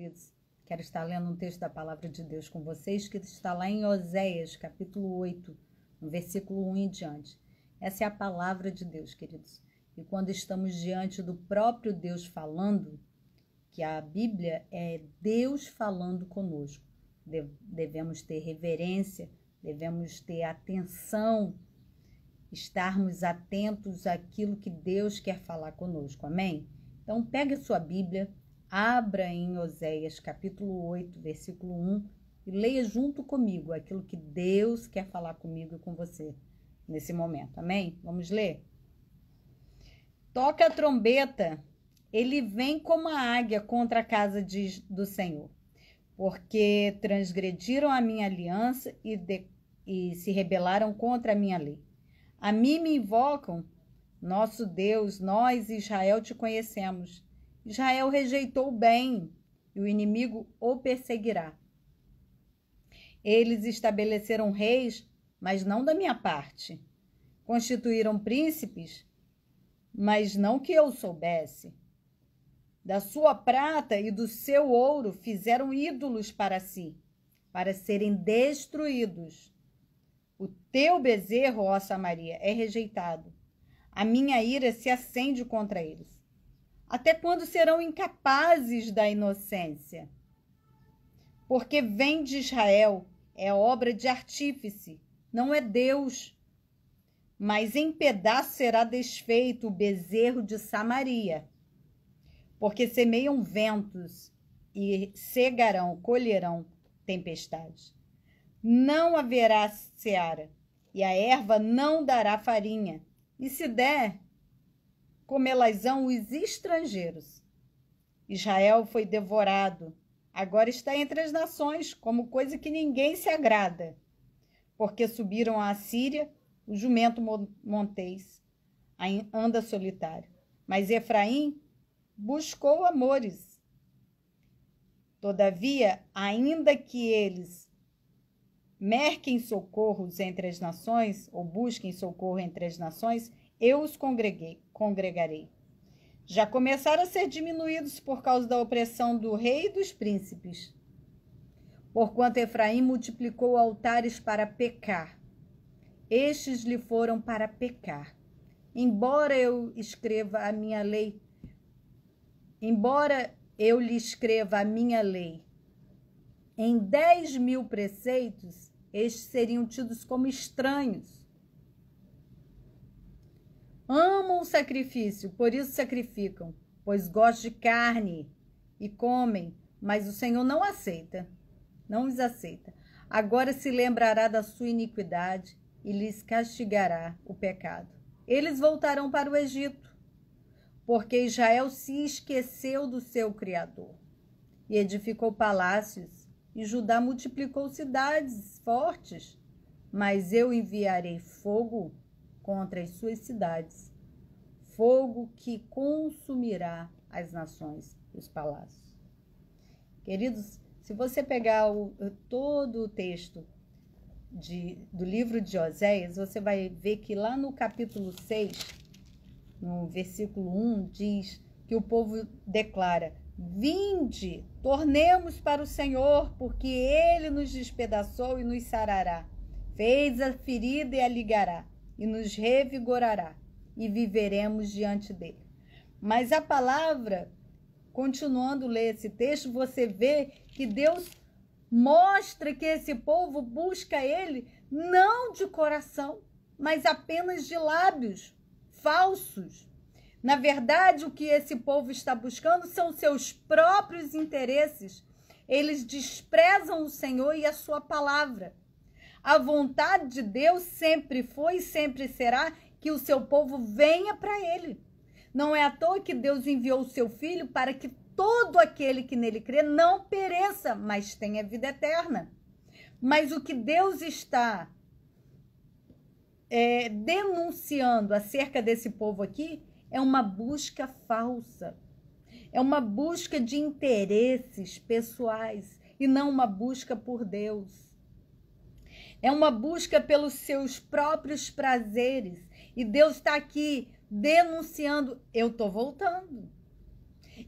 queridos. Quero estar lendo um texto da Palavra de Deus com vocês, que está lá em Oséias, capítulo 8, no versículo 1 em diante. Essa é a Palavra de Deus, queridos. E quando estamos diante do próprio Deus falando, que a Bíblia é Deus falando conosco, devemos ter reverência, devemos ter atenção, estarmos atentos àquilo que Deus quer falar conosco, amém? Então, pegue a sua Bíblia, abra em Oséias, capítulo 8, versículo 1, e leia junto comigo aquilo que Deus quer falar comigo e com você nesse momento, amém? Vamos ler? Toca a trombeta, ele vem como a águia contra a casa do Senhor, porque transgrediram a minha aliança e se rebelaram contra a minha lei. A mim me invocam, nosso Deus, nós, Israel, te conhecemos. Israel rejeitou o bem, e o inimigo o perseguirá. Eles estabeleceram reis, mas não da minha parte. Constituíram príncipes, mas não que eu soubesse. Da sua prata e do seu ouro fizeram ídolos para si, para serem destruídos. O teu bezerro, ó Samaria, é rejeitado. A minha ira se acende contra eles. Até quando serão incapazes da inocência? Porque vem de Israel, é obra de artífice, não é Deus. Mas em pedaços será desfeito o bezerro de Samaria. Porque semeiam ventos e cegarão, colherão tempestades. Não haverá seara, e a erva não dará farinha, e se der, comê-las-ão os estrangeiros. Israel foi devorado, agora está entre as nações, como coisa que ninguém se agrada, porque subiram a Assíria, o jumento montês, anda solitário. Mas Efraim buscou amores. Todavia, ainda que eles merquem socorros entre as nações, ou busquem socorro entre as nações, eu os congregarei. Já começaram a ser diminuídos por causa da opressão do rei e dos príncipes. Porquanto Efraim multiplicou altares para pecar, estes lhe foram para pecar. Embora eu lhe escreva a minha lei em 10.000 preceitos, estes seriam tidos como estranhos. Amam o sacrifício, por isso sacrificam, pois gostam de carne e comem, mas o Senhor não os aceita. Agora se lembrará da sua iniquidade e lhes castigará o pecado. Eles voltarão para o Egito, porque Israel se esqueceu do seu Criador e edificou palácios, e Judá multiplicou cidades fortes, mas eu enviarei fogo contra as suas cidades, fogo que consumirá as nações e os palácios. Queridos, se você pegar todo o texto do livro de Oséias, você vai ver que lá no capítulo 6, no versículo 1, diz que o povo declara: vinde, tornemos para o Senhor, porque ele nos despedaçou e nos sarará. Fez a ferida e a ligará, e nos revigorará, e viveremos diante dele. Mas a palavra, continuando a ler esse texto, você vê que Deus mostra que esse povo busca ele não de coração, mas apenas de lábios falsos. Na verdade, o que esse povo está buscando são seus próprios interesses. Eles desprezam o Senhor e a sua palavra. A vontade de Deus sempre foi e sempre será que o seu povo venha para ele. Não é à toa que Deus enviou o seu Filho para que todo aquele que nele crê não pereça, mas tenha vida eterna. Mas o que Deus está denunciando acerca desse povo aqui é uma busca falsa. É uma busca de interesses pessoais e não uma busca por Deus. É uma busca pelos seus próprios prazeres. E Deus está aqui denunciando: eu estou voltando.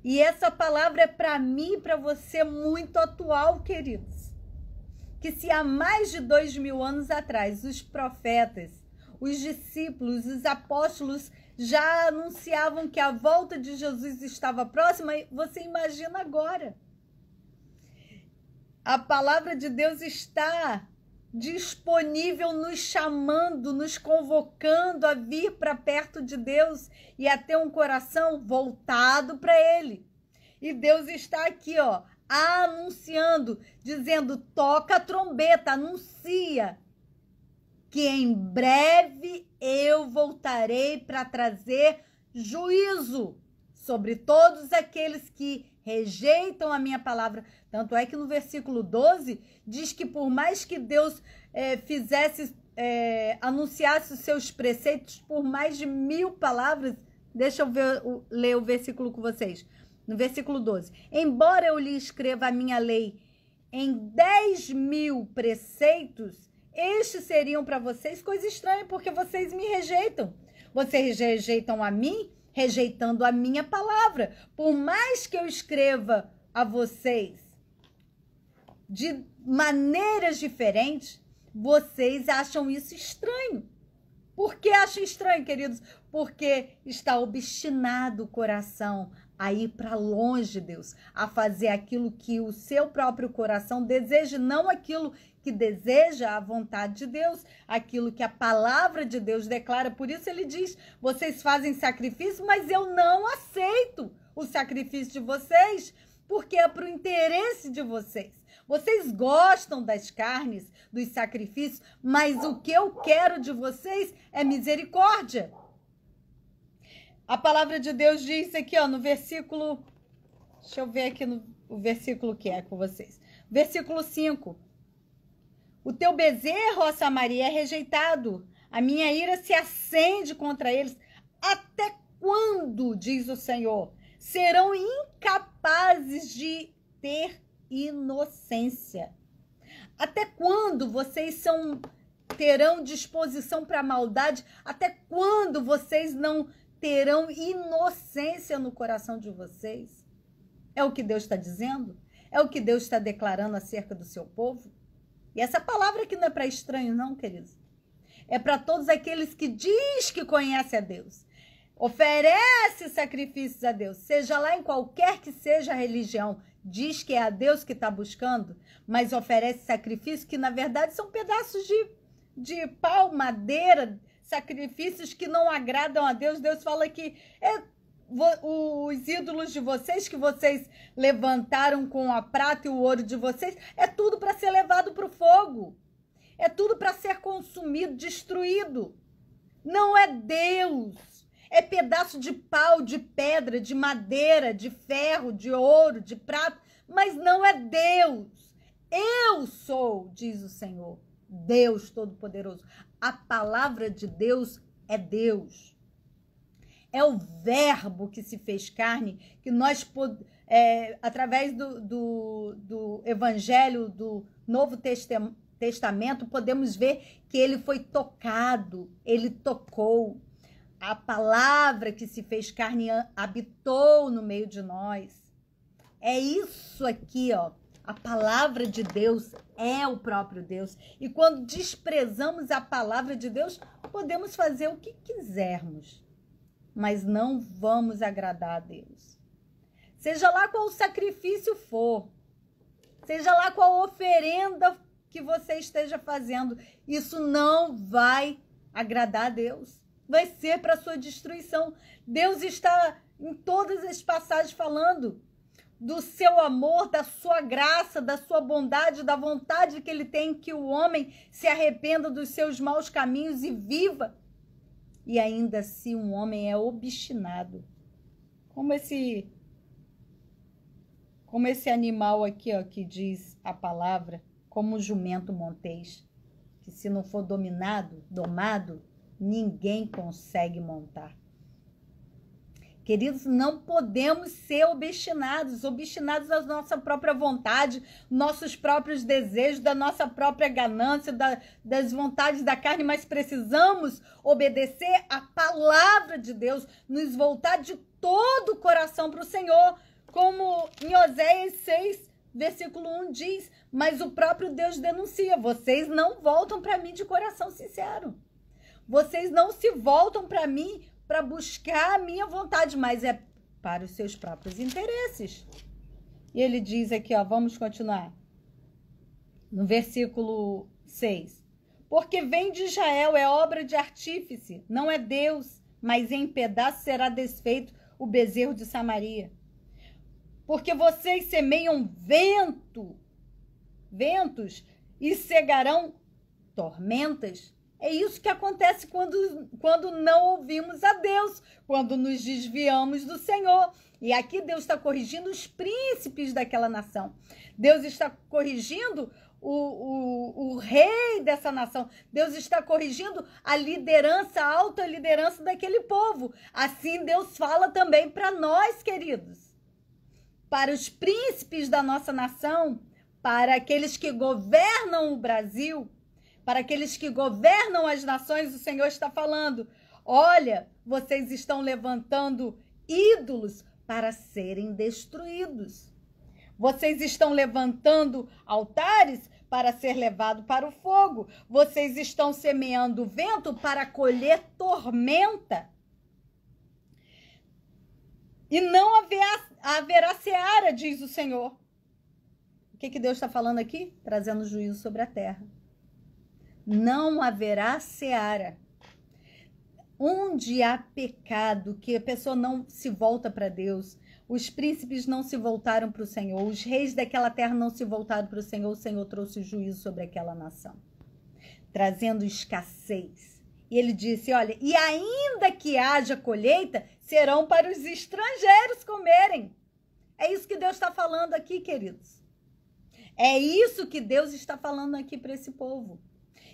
E essa palavra é para mim e para você muito atual, queridos. Que se há mais de 2000 anos atrás, os profetas, os discípulos, os apóstolos já anunciavam que a volta de Jesus estava próxima, você imagina agora. A palavra de Deus está disponível, nos chamando, nos convocando a vir para perto de Deus e a ter um coração voltado para Ele. E Deus está aqui, ó, anunciando, dizendo, toca a trombeta, anuncia que em breve eu voltarei para trazer juízo sobre todos aqueles que rejeitam a minha palavra. Tanto é que no versículo 12 diz que por mais que Deus anunciasse os seus preceitos por mais de 1000 palavras, deixa eu ler o versículo com vocês. No versículo 12, embora eu lhe escreva a minha lei em 10.000 preceitos, estes seriam para vocês coisa estranha, porque vocês me rejeitam. Vocês rejeitam a mim, rejeitando a minha palavra. Por mais que eu escreva a vocês de maneiras diferentes, vocês acham isso estranho. Por que acham estranho, queridos? Porque está obstinado o coração a ir para longe de Deus, a fazer aquilo que o seu próprio coração deseja, não aquilo que deseja a vontade de Deus, aquilo que a palavra de Deus declara. Por isso ele diz, vocês fazem sacrifício, mas eu não aceito o sacrifício de vocês, porque é para o interesse de vocês. Vocês gostam das carnes, dos sacrifícios, mas o que eu quero de vocês é misericórdia. A palavra de Deus diz aqui, ó, no versículo... Deixa eu ver aqui o versículo que é com vocês. Versículo 5. O teu bezerro, ó Samaria, é rejeitado. A minha ira se acende contra eles. Até quando, diz o Senhor, serão incapazes de ter inocência? Até quando vocês terão disposição para a maldade? Até quando vocês não terão inocência no coração de vocês? É o que Deus está dizendo? É o que Deus está declarando acerca do seu povo? E essa palavra aqui não é para estranhos, não, queridos. É para todos aqueles que diz que conhece a Deus. Oferece sacrifícios a Deus, seja lá em qualquer que seja a religião. Diz que é a Deus que está buscando, mas oferece sacrifícios que, na verdade, são pedaços de pau, madeira, sacrifícios que não agradam a Deus. Deus fala que os ídolos de vocês, que vocês levantaram com a prata e o ouro de vocês, é tudo para ser levado para o fogo. É tudo para ser consumido, destruído. Não é Deus. É pedaço de pau, de pedra, de madeira, de ferro, de ouro, de prata, mas não é Deus. Eu sou, diz o Senhor, Deus Todo-Poderoso. A palavra de Deus é Deus. É o verbo que se fez carne, que nós, através do Evangelho, do Novo Testamento, podemos ver que ele foi tocado, ele tocou. A palavra que se fez carne habitou no meio de nós. É isso aqui, ó. A palavra de Deus é o próprio Deus. E quando desprezamos a palavra de Deus, podemos fazer o que quisermos, mas não vamos agradar a Deus. Seja lá qual o sacrifício for, seja lá qual oferenda que você esteja fazendo, isso não vai agradar a Deus. Vai ser para sua destruição. Deus está em todas as passagens falando do seu amor, da sua graça, da sua bondade, da vontade que ele tem que o homem se arrependa dos seus maus caminhos e viva. E ainda assim um homem é obstinado. Como esse animal aqui, ó, que diz a palavra, como o jumento montês, que se não for domado, ninguém consegue montar. Queridos, não podemos ser obstinados à nossa própria vontade, nossos próprios desejos, da nossa própria ganância, das vontades da carne, mas precisamos obedecer à palavra de Deus, nos voltar de todo o coração para o Senhor, como em Oséias 6, versículo 1 diz, mas o próprio Deus denuncia, vocês não voltam para mim de coração sincero. Vocês não se voltam para mim para buscar a minha vontade, mas é para os seus próprios interesses. E ele diz aqui, ó, vamos continuar. No versículo 6. Porque vem de Israel, é obra de artífice, não é Deus, mas em pedaços será desfeito o bezerro de Samaria. Porque vocês semeiam ventos e cegarão tormentas. É isso que acontece quando não ouvimos a Deus, quando nos desviamos do Senhor. E aqui Deus está corrigindo os príncipes daquela nação. Deus está corrigindo o rei dessa nação. Deus está corrigindo a liderança, a alta liderança daquele povo. Assim Deus fala também para nós, queridos. Para os príncipes da nossa nação, para aqueles que governam o Brasil, para aqueles que governam as nações, o Senhor está falando, olha, vocês estão levantando ídolos para serem destruídos. Vocês estão levantando altares para ser levado para o fogo. Vocês estão semeando vento para colher tormenta. E não haverá seara, diz o Senhor. O que Deus está falando aqui? Trazendo juízo sobre a terra. Não haverá seara. Onde há pecado, que a pessoa não se volta para Deus, os príncipes não se voltaram para o Senhor, os reis daquela terra não se voltaram para o Senhor trouxe juízo sobre aquela nação, trazendo escassez. E ele disse, olha, e ainda que haja colheita, serão para os estrangeiros comerem. É isso que Deus está falando aqui, queridos. É isso que Deus está falando aqui para esse povo.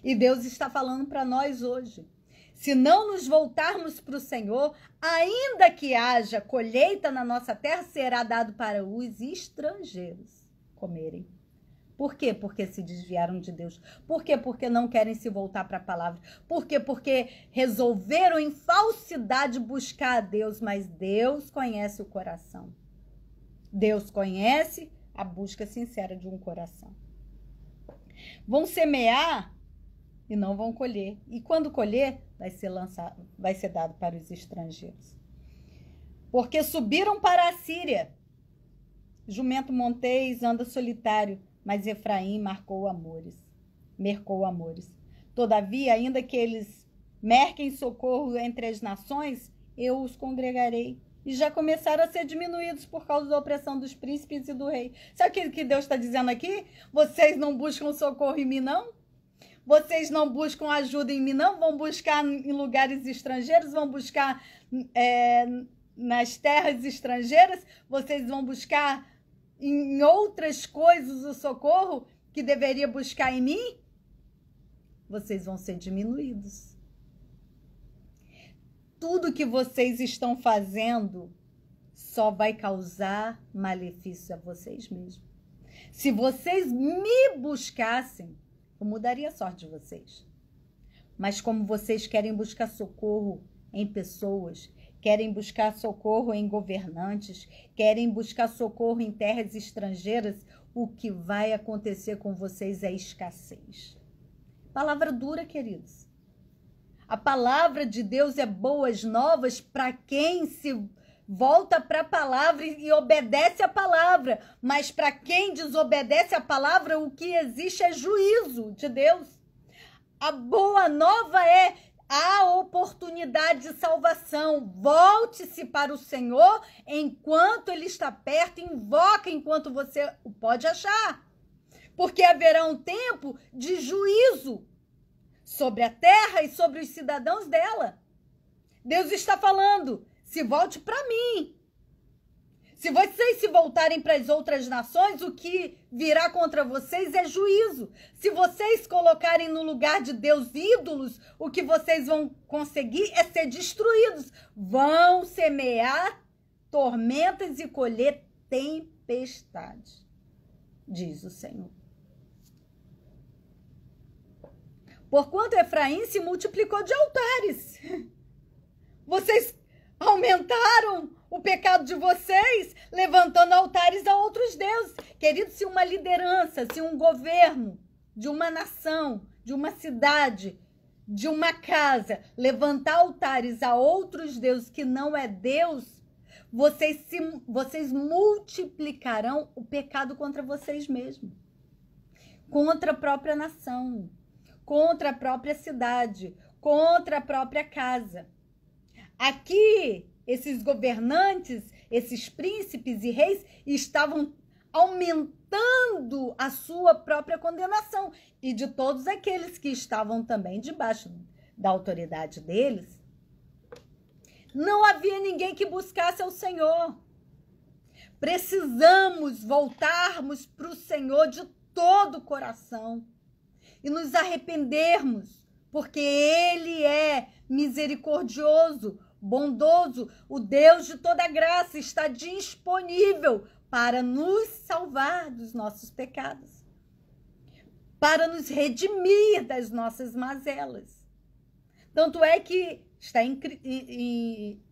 E Deus está falando para nós hoje. Se não nos voltarmos para o Senhor, ainda que haja colheita na nossa terra, será dado para os estrangeiros comerem. Por quê? Porque se desviaram de Deus. Por quê? Porque não querem se voltar para a palavra. Por quê? Porque resolveram em falsidade buscar a Deus, mas Deus conhece o coração. Deus conhece a busca sincera de um coração. Vão semear e não vão colher. E quando colher, vai ser dado para os estrangeiros. Porque subiram para a Síria. Jumento montês anda solitário, mas Efraim mercou amores. Todavia, ainda que eles merquem socorro entre as nações, eu os congregarei. E já começaram a ser diminuídos por causa da opressão dos príncipes e do rei. Sabe o que Deus está dizendo aqui? Vocês não buscam socorro em mim, não? Vocês não buscam ajuda em mim, não? Vão buscar em lugares estrangeiros, vão buscar nas terras estrangeiras, vocês vão buscar em outras coisas o socorro que deveria buscar em mim? Vocês vão ser diminuídos. Tudo que vocês estão fazendo só vai causar malefício a vocês mesmos. Se vocês me buscassem, eu mudaria a sorte de vocês. Mas como vocês querem buscar socorro em pessoas, querem buscar socorro em governantes, querem buscar socorro em terras estrangeiras, o que vai acontecer com vocês é escassez. Palavra dura, queridos. A palavra de Deus é boas novas para quem se volta para a palavra e obedece a palavra. Mas para quem desobedece a palavra, o que existe é juízo de Deus. A boa nova é a oportunidade de salvação. Volte-se para o Senhor enquanto Ele está perto. Invoca enquanto você o pode achar. Porque haverá um tempo de juízo sobre a terra e sobre os cidadãos dela. Deus está falando, se volte para mim. Se vocês se voltarem para as outras nações, o que virá contra vocês é juízo. Se vocês colocarem no lugar de Deus ídolos, o que vocês vão conseguir é ser destruídos. Vão semear tormentas e colher tempestade, diz o Senhor. Porquanto Efraim se multiplicou de altares. Vocês aumentaram o pecado de vocês, levantando altares a outros deuses. Querido, se uma liderança, se um governo de uma nação, de uma cidade, de uma casa, levantar altares a outros deuses que não é Deus, vocês multiplicarão o pecado contra vocês mesmos, contra a própria nação, contra a própria cidade, contra a própria casa. Aqui, esses governantes, esses príncipes e reis estavam aumentando a sua própria condenação e de todos aqueles que estavam também debaixo da autoridade deles. Não havia ninguém que buscasse ao Senhor. Precisamos voltarmos para o Senhor de todo o coração e nos arrependermos, porque Ele é misericordioso, bondoso, o Deus de toda graça está disponível para nos salvar dos nossos pecados, para nos redimir das nossas mazelas. Tanto é que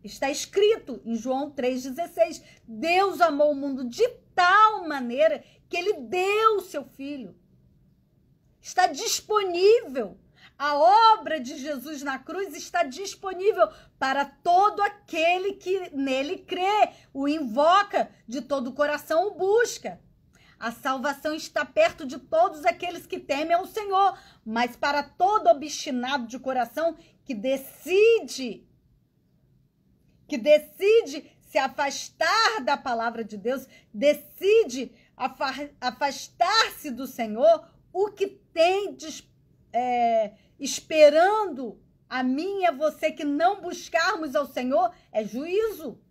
está escrito em João 3,16, Deus amou o mundo de tal maneira que Ele deu o seu Filho. Está disponível. A obra de Jesus na cruz está disponível para todo aquele que nele crê, o invoca, de todo o coração o busca. A salvação está perto de todos aqueles que temem ao Senhor, mas para todo obstinado de coração que decide se afastar da palavra de Deus, decide afastar-se do Senhor, o que tem esperando a mim e a você que não buscarmos ao Senhor é juízo.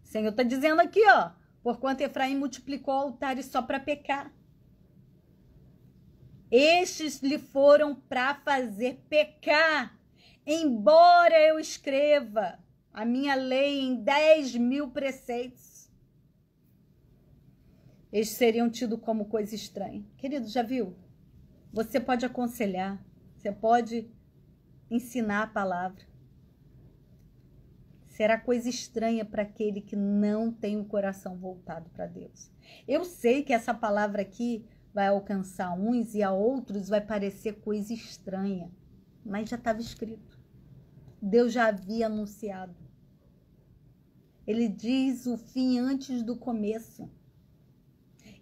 O Senhor está dizendo aqui, ó, porquanto Efraim multiplicou altares só para pecar. Estes lhe foram para fazer pecar, embora eu escreva a minha lei em 10.000 preceitos. Estes seriam tidos como coisa estranha. Querido, já viu? Você pode aconselhar, você pode ensinar a palavra. Será coisa estranha para aquele que não tem o coração voltado para Deus. Eu sei que essa palavra aqui vai alcançar uns e a outros vai parecer coisa estranha, mas já estava escrito. Deus já havia anunciado. Ele diz o fim antes do começo.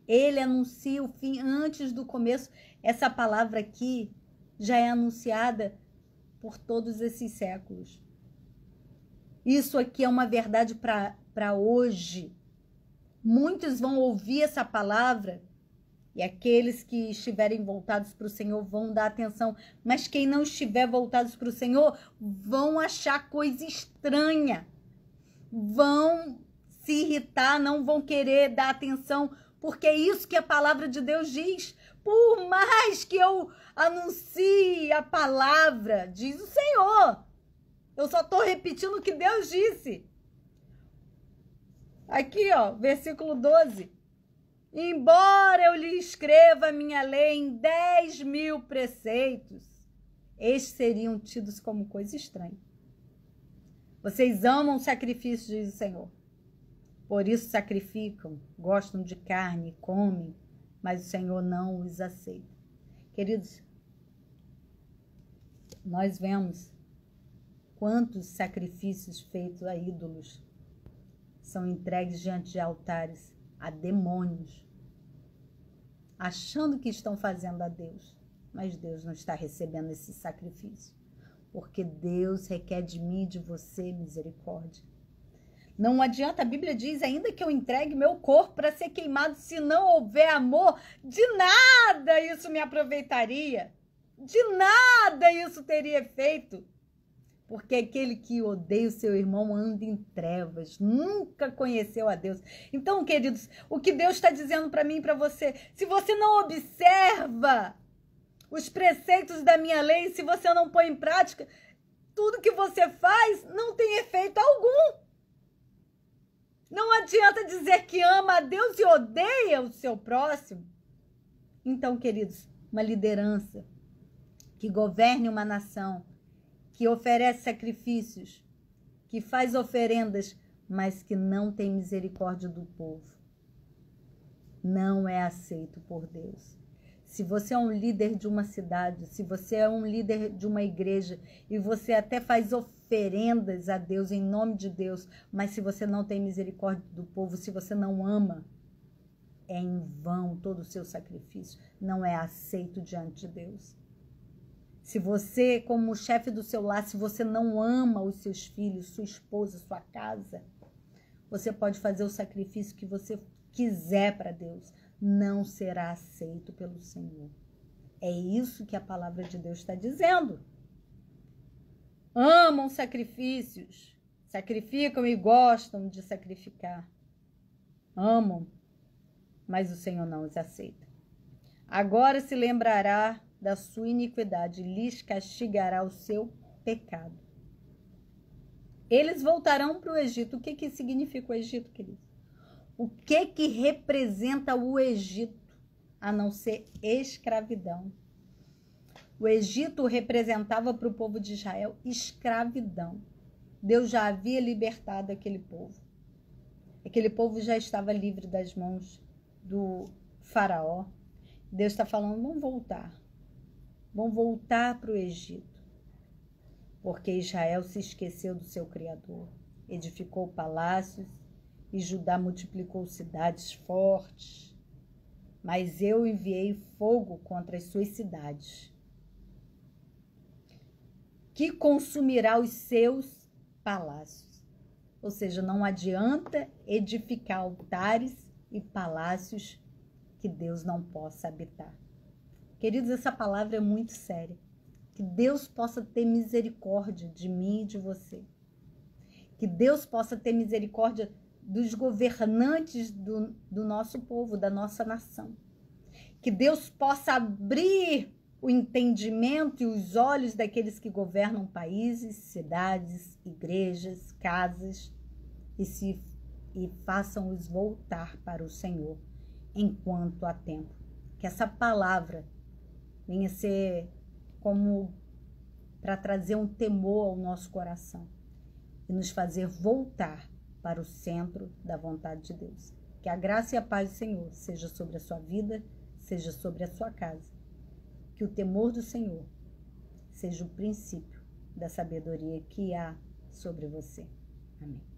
Ele anuncia o fim antes do começo. Essa palavra aqui já é anunciada por todos esses séculos. Isso aqui é uma verdade para hoje. Muitos vão ouvir essa palavra e aqueles que estiverem voltados para o Senhor vão dar atenção. Mas quem não estiver voltados para o Senhor vão achar coisa estranha. Vão se irritar, não vão querer dar atenção, porque é isso que a palavra de Deus diz. Por mais que eu anuncie a palavra, diz o Senhor, eu só estou repetindo o que Deus disse. Aqui, ó, versículo 12. Embora eu lhe escreva a minha lei em 10.000 preceitos, estes seriam tidos como coisa estranha. Vocês amam o sacrifício, diz o Senhor. Por isso sacrificam, gostam de carne, comem, mas o Senhor não os aceita. Queridos, nós vemos quantos sacrifícios feitos a ídolos são entregues diante de altares a demônios, achando que estão fazendo a Deus, mas Deus não está recebendo esse sacrifício, porque Deus requer de mim e de você misericórdia. Não adianta, a Bíblia diz, ainda que eu entregue meu corpo para ser queimado, se não houver amor, de nada isso me aproveitaria, de nada isso teria efeito. Porque aquele que odeia o seu irmão anda em trevas, nunca conheceu a Deus. Então, queridos, o que Deus está dizendo para mim e para você, se você não observa os preceitos da minha lei, se você não põe em prática, tudo que você faz não tem efeito algum. Não adianta dizer que ama a Deus e odeia o seu próximo. Então, queridos, uma liderança que governe uma nação, que oferece sacrifícios, que faz oferendas, mas que não tem misericórdia do povo, não é aceito por Deus. Se você é um líder de uma cidade, se você é um líder de uma igreja e você até faz oferendas a Deus em nome de Deus, mas se você não tem misericórdia do povo, se você não ama, é em vão todo o seu sacrifício, não é aceito diante de Deus. Se você, como chefe do seu lar, se você não ama os seus filhos, sua esposa, sua casa, você pode fazer o sacrifício que você quiser para Deus, não será aceito pelo Senhor. É isso que a palavra de Deus está dizendo. Amam sacrifícios, sacrificam e gostam de sacrificar. Amam, mas o Senhor não os aceita. Agora se lembrará da sua iniquidade, lhes castigará o seu pecado. Eles voltarão para o Egito. O que significa o Egito, queridos? O que representa o Egito, a não ser escravidão? O Egito representava para o povo de Israel escravidão. Deus já havia libertado aquele povo. Aquele povo já estava livre das mãos do faraó. Deus está falando, vão voltar para o Egito. Porque Israel se esqueceu do seu Criador, edificou palácios, e Judá multiplicou cidades fortes, mas eu enviei fogo contra as suas cidades, que consumirá os seus palácios. Ou seja, não adianta edificar altares e palácios que Deus não possa habitar. Queridos, essa palavra é muito séria. Que Deus possa ter misericórdia de mim e de você. Que Deus possa ter misericórdia dos governantes do nosso povo, da nossa nação. Que Deus possa abrir o entendimento e os olhos daqueles que governam países, cidades, igrejas, casas, e façam-os voltar para o Senhor enquanto há tempo. Que essa palavra venha ser como para trazer um temor ao nosso coração e nos fazer voltar para o centro da vontade de Deus. Que a graça e a paz do Senhor seja sobre a sua vida, seja sobre a sua casa. Que o temor do Senhor seja o princípio da sabedoria que há sobre você. Amém.